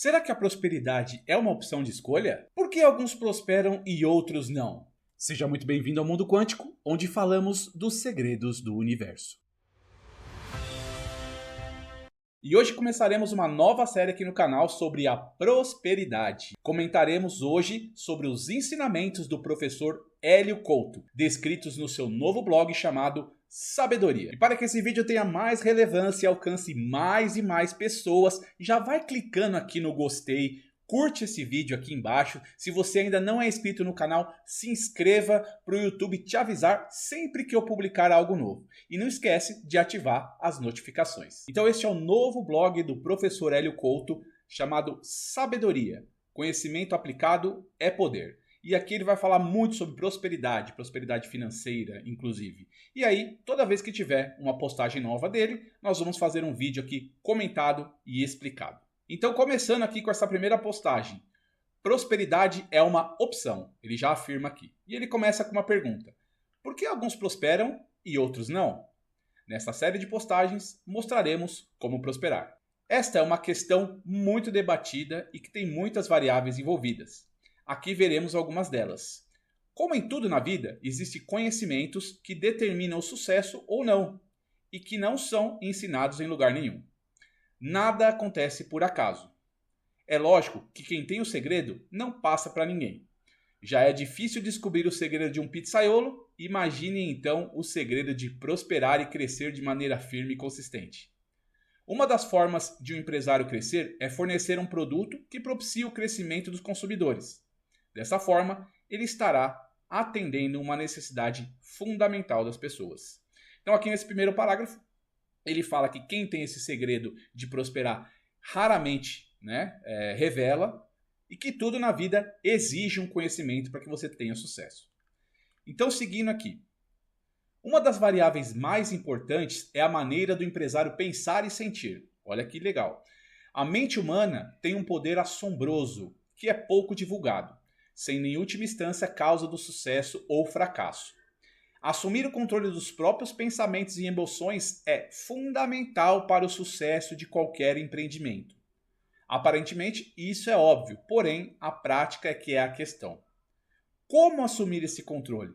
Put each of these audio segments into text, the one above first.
Será que a prosperidade é uma opção de escolha? Por que alguns prosperam e outros não? Seja muito bem-vindo ao Mundo Quântico, onde falamos dos segredos do universo. E hoje começaremos uma nova série aqui no canal sobre a prosperidade. Comentaremos hoje sobre os ensinamentos do professor Hélio Couto, descritos no seu novo blog chamado Sabedoria. E para que esse vídeo tenha mais relevância e alcance mais e mais pessoas, já vai clicando aqui no gostei, curte esse vídeo aqui embaixo. Se você ainda não é inscrito no canal, se inscreva para o YouTube te avisar sempre que eu publicar algo novo. E não esquece de ativar as notificações. Então este é o novo blog do professor Hélio Couto, chamado Sabedoria. Conhecimento aplicado é poder. E aqui ele vai falar muito sobre prosperidade, prosperidade financeira, inclusive. E aí, toda vez que tiver uma postagem nova dele, nós vamos fazer um vídeo aqui comentado e explicado. Então, começando aqui com essa primeira postagem. Prosperidade é uma opção, ele já afirma aqui. E ele começa com uma pergunta. Por que alguns prosperam e outros não? Nesta série de postagens, mostraremos como prosperar. Esta é uma questão muito debatida e que tem muitas variáveis envolvidas. Aqui veremos algumas delas. Como em tudo na vida, existem conhecimentos que determinam o sucesso ou não, e que não são ensinados em lugar nenhum. Nada acontece por acaso. É lógico que quem tem o segredo não passa para ninguém. Já é difícil descobrir o segredo de um pizzaiolo, imagine então o segredo de prosperar e crescer de maneira firme e consistente. Uma das formas de um empresário crescer é fornecer um produto que propicie o crescimento dos consumidores. Dessa forma, ele estará atendendo uma necessidade fundamental das pessoas. Então, aqui nesse primeiro parágrafo, ele fala que quem tem esse segredo de prosperar raramente revela e que tudo na vida exige um conhecimento para que você tenha sucesso. Então, seguindo aqui. Uma das variáveis mais importantes é a maneira do empresário pensar e sentir. Olha que legal. A mente humana tem um poder assombroso que é pouco divulgado, sem em última instância causa do sucesso ou fracasso. Assumir o controle dos próprios pensamentos e emoções é fundamental para o sucesso de qualquer empreendimento. Aparentemente, isso é óbvio, porém, a prática é que é a questão. Como assumir esse controle?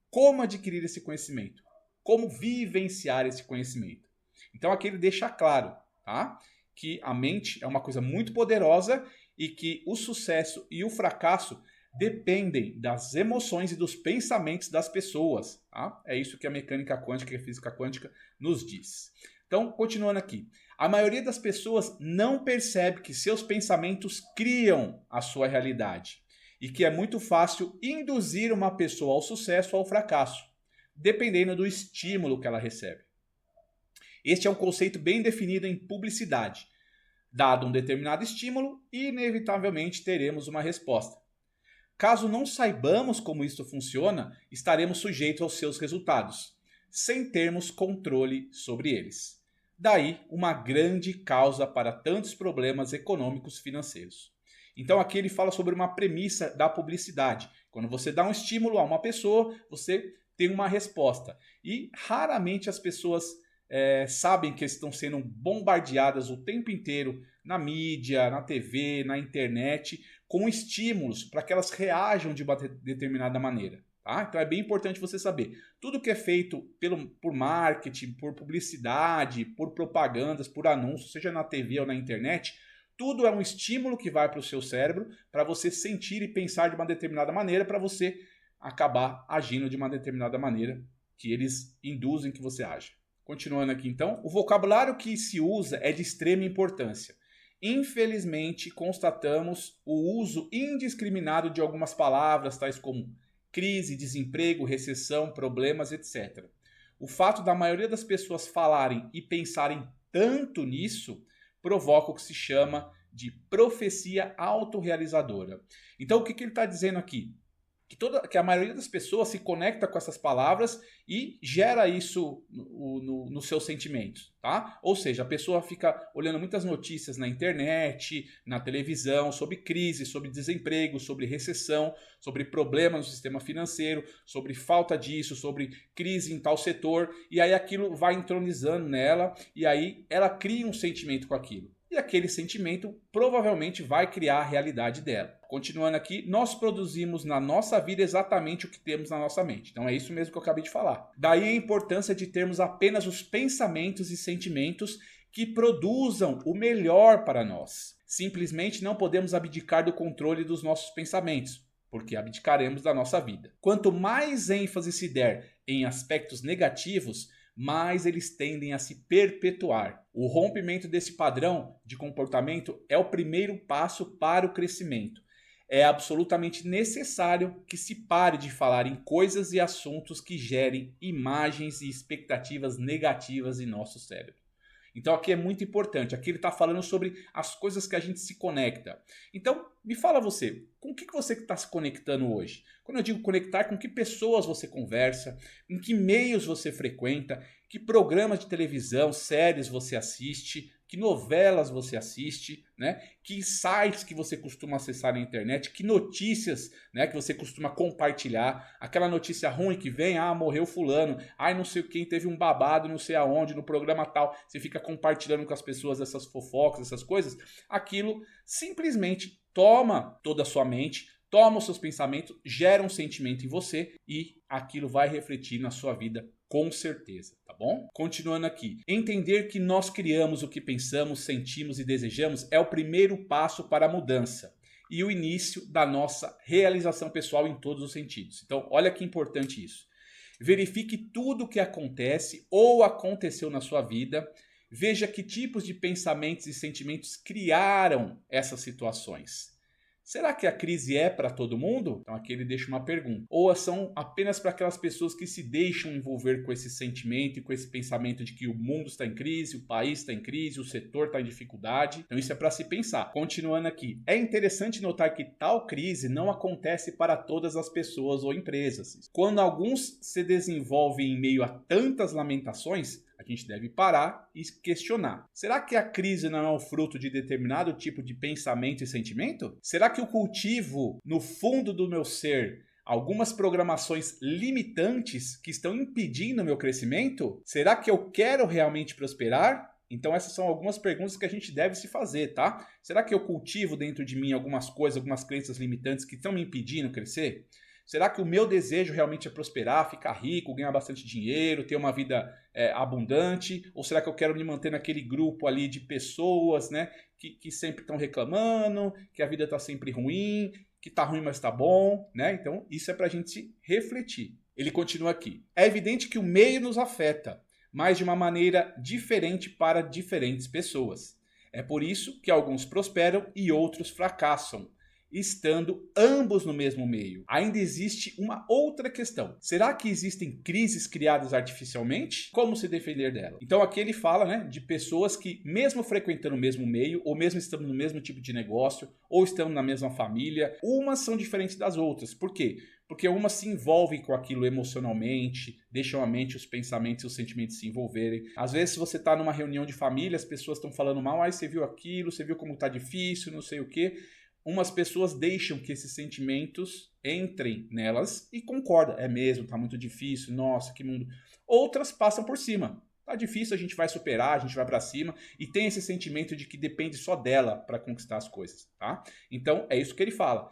Como adquirir esse conhecimento? Como vivenciar esse conhecimento? Então aqui ele deixa claro, tá? Que a mente é uma coisa muito poderosa e que o sucesso e o fracasso dependem das emoções e dos pensamentos das pessoas. Tá? É isso que a mecânica quântica e a física quântica nos diz. Então, continuando aqui. A maioria das pessoas não percebe que seus pensamentos criam a sua realidade e que é muito fácil induzir uma pessoa ao sucesso ou ao fracasso, dependendo do estímulo que ela recebe. Este é um conceito bem definido em publicidade. Dado um determinado estímulo, inevitavelmente teremos uma resposta. Caso não saibamos como isso funciona, estaremos sujeitos aos seus resultados, sem termos controle sobre eles. Daí uma grande causa para tantos problemas econômicos e financeiros. Então aqui ele fala sobre uma premissa da publicidade. Quando você dá um estímulo a uma pessoa, você tem uma resposta. E raramente as pessoas sabem que estão sendo bombardeadas o tempo inteiro na mídia, na TV, na internet, com estímulos para que elas reajam de uma determinada maneira. Tá? Então é bem importante você saber. Tudo que é feito por marketing, por publicidade, por propagandas, por anúncios, seja na TV ou na internet, tudo é um estímulo que vai para o seu cérebro para você sentir e pensar de uma determinada maneira, para você acabar agindo de uma determinada maneira que eles induzem que você aja. Continuando aqui então, o vocabulário que se usa é de extrema importância. Infelizmente, constatamos o uso indiscriminado de algumas palavras, tais como crise, desemprego, recessão, problemas, etc. O fato da maioria das pessoas falarem e pensarem tanto nisso provoca o que se chama de profecia autorrealizadora. Então, o que ele está dizendo aqui? Que a maioria das pessoas se conecta com essas palavras e gera isso nos seus sentimentos, tá? Ou seja, a pessoa fica olhando muitas notícias na internet, na televisão, sobre crise, sobre desemprego, sobre recessão, sobre problemas no sistema financeiro, sobre falta disso, sobre crise em tal setor, e aí aquilo vai entronizando nela, e aí ela cria um sentimento com aquilo. e aquele sentimento provavelmente vai criar a realidade dela. Continuando aqui, nós produzimos na nossa vida exatamente o que temos na nossa mente. Então é isso mesmo que eu acabei de falar. Daí a importância de termos apenas os pensamentos e sentimentos que produzam o melhor para nós. Simplesmente não podemos abdicar do controle dos nossos pensamentos, porque abdicaremos da nossa vida. Quanto mais ênfase se der em aspectos negativos, mais eles tendem a se perpetuar. O rompimento desse padrão de comportamento é o primeiro passo para o crescimento. É absolutamente necessário que se pare de falar em coisas e assuntos que gerem imagens e expectativas negativas em nosso cérebro. Então aqui é muito importante, aqui ele está falando sobre as coisas que a gente se conecta. Então me fala você, com o que você está se conectando hoje? Quando eu digo conectar, com que pessoas você conversa, em que meios você frequenta, que programas de televisão, séries você assiste, que novelas você assiste, né? Que sites que você costuma acessar na internet, que notícias, né, que você costuma compartilhar, aquela notícia ruim que vem, morreu fulano, não sei quem teve um babado, não sei aonde, no programa tal, você fica compartilhando com as pessoas essas fofocas, essas coisas, aquilo simplesmente toma toda a sua mente, toma os seus pensamentos, gera um sentimento em você e aquilo vai refletir na sua vida com certeza, tá bom? Continuando aqui. Entender que nós criamos o que pensamos, sentimos e desejamos é o primeiro passo para a mudança e o início da nossa realização pessoal em todos os sentidos. Então, olha que importante isso. Verifique tudo o que acontece ou aconteceu na sua vida. Veja que tipos de pensamentos e sentimentos criaram essas situações. Será que a crise é para todo mundo? Então aqui ele deixa uma pergunta. Ou são apenas para aquelas pessoas que se deixam envolver com esse sentimento e com esse pensamento de que o mundo está em crise, o país está em crise, o setor está em dificuldade? Então isso é para se pensar. Continuando aqui. É interessante notar que tal crise não acontece para todas as pessoas ou empresas. Quando alguns se desenvolvem em meio a tantas lamentações, a gente deve parar e questionar. Será que a crise não é o fruto de determinado tipo de pensamento e sentimento? Será que eu cultivo no fundo do meu ser algumas programações limitantes que estão impedindo o meu crescimento? Será que eu quero realmente prosperar? Então essas são algumas perguntas que a gente deve se fazer, tá? Será que eu cultivo dentro de mim algumas coisas, algumas crenças limitantes que estão me impedindo crescer? Será que o meu desejo realmente é prosperar, ficar rico, ganhar bastante dinheiro, ter uma vida abundante? Ou será que eu quero me manter naquele grupo ali de pessoas, né, que sempre estão reclamando, que a vida está sempre ruim, que está ruim, mas está bom, né? Então isso é para a gente refletir. Ele continua aqui. É evidente que o meio nos afeta, mas de uma maneira diferente para diferentes pessoas. É por isso que alguns prosperam e outros fracassam, estando ambos no mesmo meio. Ainda existe uma outra questão. Será que existem crises criadas artificialmente? Como se defender dela? Então aqui ele fala, né, de pessoas que mesmo frequentando o mesmo meio, ou mesmo estando no mesmo tipo de negócio, ou estando na mesma família, umas são diferentes das outras. Por quê? Porque umas se envolvem com aquilo emocionalmente, deixam a mente, os pensamentos e os sentimentos se envolverem. Às vezes, se você está numa reunião de família, as pessoas estão falando mal, você viu aquilo, você viu como está difícil, não sei o quê. Umas pessoas deixam que esses sentimentos entrem nelas e concordam. É mesmo, tá muito difícil, nossa, que mundo. Outras passam por cima. Tá difícil, a gente vai superar, a gente vai para cima e tem esse sentimento de que depende só dela para conquistar as coisas, tá? Então, é isso que ele fala.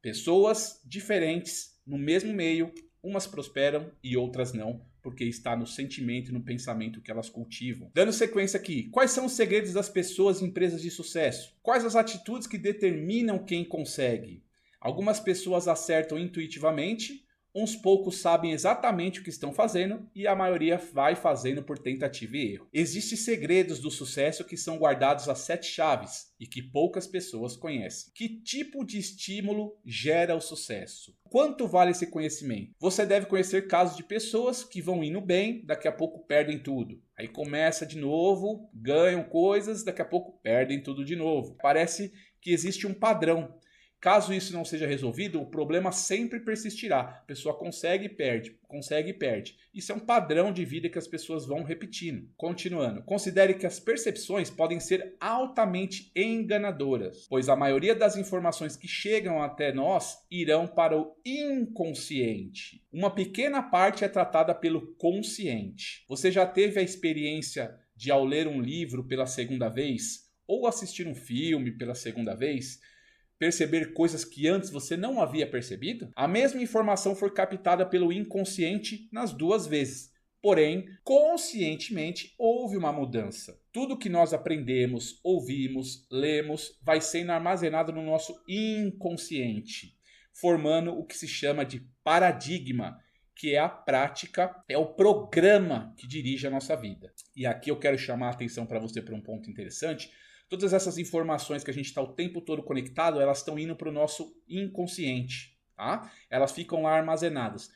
Pessoas diferentes no mesmo meio, umas prosperam e outras não, porque está no sentimento e no pensamento que elas cultivam. Dando sequência aqui, quais são os segredos das pessoas e empresas de sucesso? Quais as atitudes que determinam quem consegue? Algumas pessoas acertam intuitivamente, uns poucos sabem exatamente o que estão fazendo e a maioria vai fazendo por tentativa e erro. Existem segredos do sucesso que são guardados a 7 chaves e que poucas pessoas conhecem. Que tipo de estímulo gera o sucesso? Quanto vale esse conhecimento? Você deve conhecer casos de pessoas que vão indo bem, daqui a pouco perdem tudo. Aí começa de novo, ganham coisas, daqui a pouco perdem tudo de novo. Parece que existe um padrão. Caso isso não seja resolvido, o problema sempre persistirá. A pessoa consegue e perde, consegue e perde. Isso é um padrão de vida que as pessoas vão repetindo. Continuando, considere que as percepções podem ser altamente enganadoras, pois a maioria das informações que chegam até nós irão para o inconsciente. Uma pequena parte é tratada pelo consciente. Você já teve a experiência de, ao ler um livro pela segunda vez, ou assistir um filme pela segunda vez, perceber coisas que antes você não havia percebido? A mesma informação foi captada pelo inconsciente nas duas vezes. Porém, conscientemente houve uma mudança. Tudo que nós aprendemos, ouvimos, lemos, vai sendo armazenado no nosso inconsciente, formando o que se chama de paradigma, que é a prática, é o programa que dirige a nossa vida. E aqui eu quero chamar a atenção para você para um ponto interessante. Todas essas informações que a gente está o tempo todo conectado, elas estão indo para o nosso inconsciente, tá? Elas ficam lá armazenadas.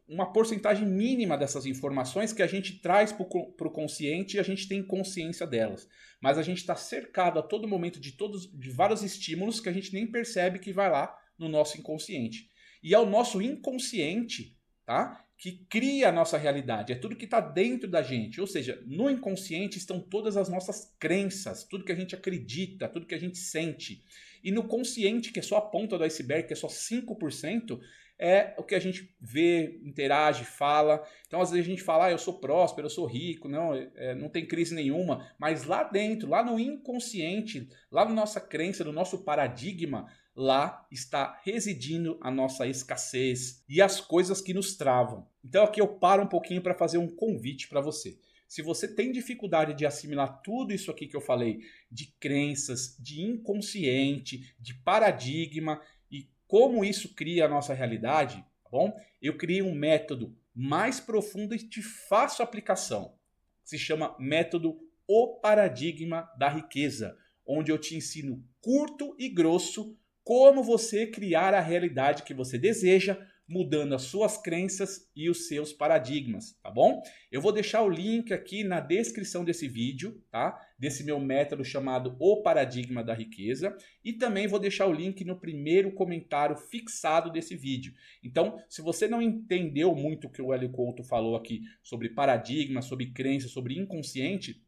Uma porcentagem mínima dessas informações que a gente traz para o consciente e a gente tem consciência delas. Mas a gente está cercado a todo momento de vários estímulos que a gente nem percebe que vai lá no nosso inconsciente. E é o nosso inconsciente, tá, que cria a nossa realidade. É tudo que está dentro da gente. Ou seja, no inconsciente estão todas as nossas crenças, tudo que a gente acredita, tudo que a gente sente. E no consciente, que é só a ponta do iceberg, que é só 5%, é o que a gente vê, interage, fala. Então, às vezes a gente fala, eu sou próspero, eu sou rico, não tem crise nenhuma. Mas lá dentro, lá no inconsciente, lá na nossa crença, no nosso paradigma, lá está residindo a nossa escassez e as coisas que nos travam. Então aqui eu paro um pouquinho para fazer um convite para você. Se você tem dificuldade de assimilar tudo isso aqui que eu falei, de crenças, de inconsciente, de paradigma e como isso cria a nossa realidade, tá bom? Eu criei um método mais profundo e de fácil aplicação. Se chama método O Paradigma da Riqueza, onde eu te ensino curto e grosso como você criar a realidade que você deseja, mudando as suas crenças e os seus paradigmas, tá bom? Eu vou deixar o link aqui na descrição desse vídeo, tá? Desse meu método chamado O Paradigma da Riqueza. E também vou deixar o link no primeiro comentário fixado desse vídeo. Então, se você não entendeu muito o que o Hélio Couto falou aqui sobre paradigma, sobre crença, sobre inconsciente,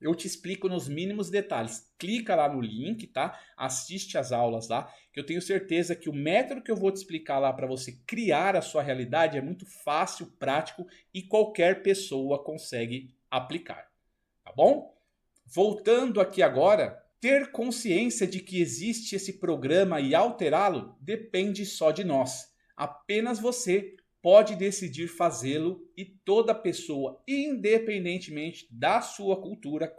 eu te explico nos mínimos detalhes. Clica lá no link, tá? Assiste as aulas lá, que eu tenho certeza que o método que eu vou te explicar lá para você criar a sua realidade é muito fácil, prático e qualquer pessoa consegue aplicar, tá bom? Voltando aqui agora, ter consciência de que existe esse programa e alterá-lo depende só de nós. Apenas você pode decidir fazê-lo e toda pessoa, independentemente da sua cultura,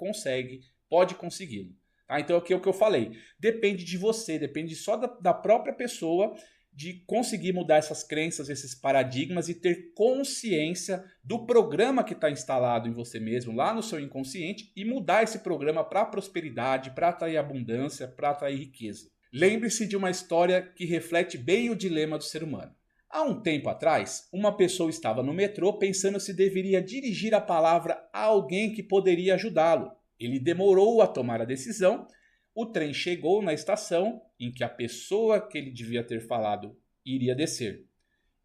pode consegui-lo. Tá? Então aqui é o que eu falei. Depende de você, depende só da própria pessoa de conseguir mudar essas crenças, esses paradigmas e ter consciência do programa que está instalado em você mesmo, lá no seu inconsciente, e mudar esse programa para prosperidade, para atrair abundância, para atrair riqueza. Lembre-se de uma história que reflete bem o dilema do ser humano. Há um tempo atrás, uma pessoa estava no metrô pensando se deveria dirigir a palavra a alguém que poderia ajudá-lo. Ele demorou a tomar a decisão. O trem chegou na estação em que a pessoa que ele devia ter falado iria descer.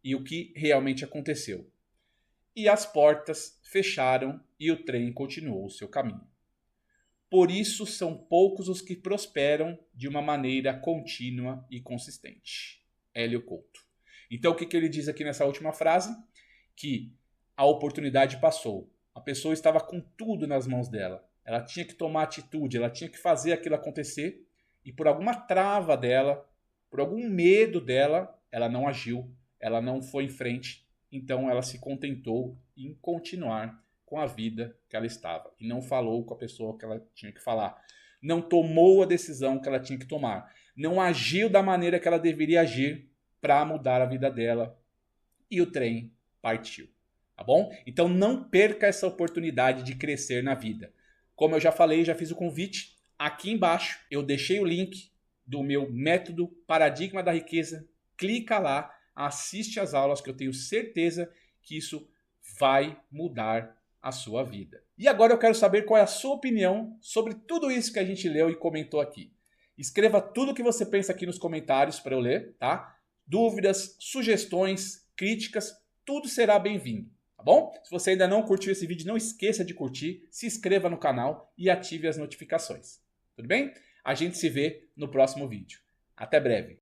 E o que realmente aconteceu? E as portas fecharam e o trem continuou o seu caminho. Por isso são poucos os que prosperam de uma maneira contínua e consistente. Hélio Couto. Então, o que ele diz aqui nessa última frase? Que a oportunidade passou. A pessoa estava com tudo nas mãos dela. Ela tinha que tomar atitude, ela tinha que fazer aquilo acontecer. E por alguma trava dela, por algum medo dela, ela não agiu, ela não foi em frente. Então, ela se contentou em continuar com a vida que ela estava. E não falou com a pessoa que ela tinha que falar. Não tomou a decisão que ela tinha que tomar. Não agiu da maneira que ela deveria agir para mudar a vida dela, e o trem partiu, tá bom? Então não perca essa oportunidade de crescer na vida. Como eu já falei, já fiz o convite, aqui embaixo eu deixei o link do meu método Paradigma da Riqueza, clica lá, assiste as aulas que eu tenho certeza que isso vai mudar a sua vida. E agora eu quero saber qual é a sua opinião sobre tudo isso que a gente leu e comentou aqui. Escreva tudo o que você pensa aqui nos comentários para eu ler, tá? Dúvidas, sugestões, críticas, tudo será bem-vindo, tá bom? Se você ainda não curtiu esse vídeo, não esqueça de curtir, se inscreva no canal e ative as notificações. Tudo bem? A gente se vê no próximo vídeo. Até breve.